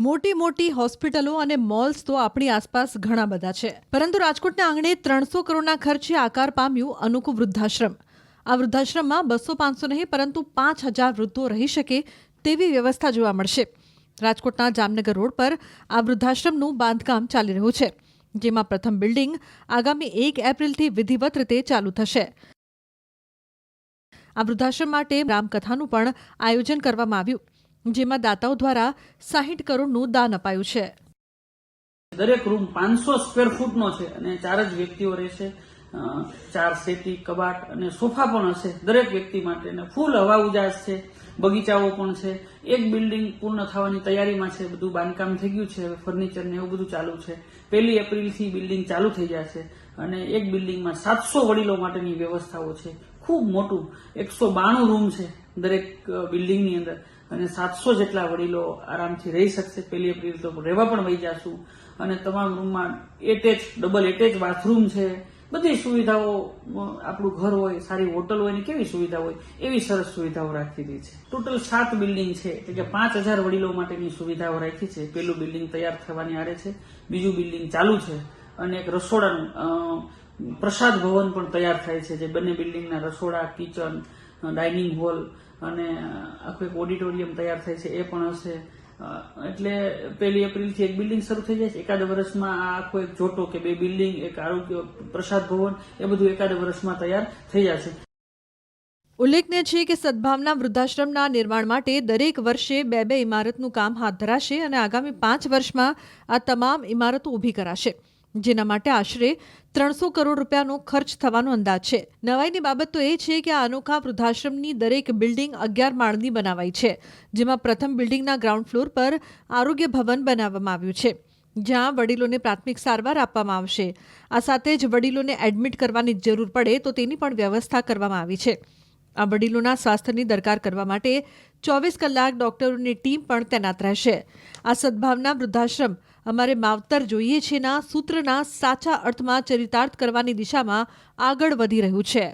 મોટી મોટી હોસ્પિટલો અને મોલ્સ તો આપણી આસપાસ ઘણા બધા છે, પરંતુ રાજકોટના આંગણે 300 કરોડના ખર્ચે આકાર પામ્યું અનોખું વૃદ્ધાશ્રમ. આ વૃદ્ધાશ્રમમાં 200-500 નહીં પરંતુ 5000 વૃદ્ધો રહી શકે તેવી વ્યવસ્થા જોવા મળશે. રાજકોટના જામનગર રોડ પર આ વૃદ્ધાશ્રમનું બાંધકામ ચાલી રહ્યું છે, જેમાં પ્રથમ બિલ્ડિંગ આગામી 1 એપ્રિલથી વિધિવત રીતે ચાલુ થશે. આ વૃદ્ધાશ્રમ માટે રામકથાનું પણ આયોજન કરવામાં આવ્યું, જેમાં દાતાઓ દ્વારા 60 કરોડનું દાન અપાયું છે. દરેક રૂમ 500 સ્ક્વેર ફૂટનો છે અને 4 જ વ્યક્તિઓ રહેશે. 4 સેટી, કબાટ અને સોફા પણ હશે દરેક વ્યક્તિ માટે. ફૂલ હવા ઉજાસ છે, બગીચાઓ પણ છે. એક બિલ્ડિંગ પૂર્ણ થવાની તૈયારીમાં છે, બધું બાંધકામ થઈ ગયું છે, ફર્નિચર ને એવું બધું ચાલુ છે. 1 એપ્રિલથી બિલ્ડિંગ ચાલુ થઈ જશે અને એક બિલ્ડિંગમાં 700 વડીલો માટેની વ્યવસ્થાઓ છે. ખૂબ મોટું 192 રૂમ છે દરેક બિલ્ડિંગની અંદર અને 700 જેટલા વડીલો આરામથી રહી શકશે. 1 એપ્રિલ તો રહેવા પણ વહી જશું અને તમામ રૂમમાં ડબલ એટેચ બાથરૂમ છે. બધી સુવિધાઓ, આપણું ઘર હોય, સારી હોટલ હોય ને કેવી સુવિધા હોય એવી સરસ સુવિધાઓ રાખી દીધી છે. ટોટલ 7 બિલ્ડિંગ છે, એટલે કે 5000 વડીલો માટેની સુવિધાઓ રાખી છે. પહેલું બિલ્ડિંગ તૈયાર થવાની આરે છે, બીજું બિલ્ડિંગ ચાલુ છે અને એક રસોડાનું પ્રસાદ ભવન પણ તૈયાર થાય છે. જે બંને બિલ્ડિંગના રસોડા, કિચન, ડાઇનિંગ હોલ અને આખું એક ઓડિટોરિયમ તૈયાર થાય છે, એ પણ હશે. એટલે 1 એપ્રિલથી એક બિલ્ડિંગ શરૂ થઈ જાય છે. એકાદ વર્ષમાં આ આખો એક જોટો કે 2 બિલ્ડિંગ, એક આરોગ્ય પ્રસાદ ભવન, એ બધું એકાદ વર્ષમાં તૈયાર થઈ જશે. ઉલ્લેખનીય છે કે સદભાવના વૃદ્ધાશ્રમના નિર્માણ માટે દરેક વર્ષે 2 ઇમારતનું કામ હાથ ધરાશે અને આગામી 5 વર્ષમાં આ તમામ ઇમારતો ઊભી કરાશે, જેના માટે આશરે 300 કરોડ રૂપિયાનો ખર્ચ થવાનો અંદાજ છે. નવાઈની બાબત તો એ છે કે આ અનોખા વૃદ્ધાશ્રમની દરેક બિલ્ડિંગ 11 માળની બનાવાઈ છે, જેમાં પ્રથમ બિલ્ડિંગના ગ્રાઉન્ડ ફ્લોર પર આરોગ્ય ભવન બનાવવામાં આવ્યું છે, જ્યાં વડીલોને પ્રાથમિક સારવાર આપવામાં આવશે. આ સાથે જ વડીલોને એડમિટ કરવાની જરૂર પડે તો તેની પણ વ્યવસ્થા કરવામાં આવી છે. આ વડીલોના સ્વાસ્થ્યની દરકાર કરવા માટે 24 કલાક ડોક્ટરોની ટીમ પણ તૈનાત રહેશે. આ સદભાવના વૃદ્ધાશ્રમ અમારે માવતર જોઈએ છે ના સૂત્રના સાચા અર્થમાં ચરિતાર્થ કરવાની દિશામાં આગળ વધી રહ્યું છે.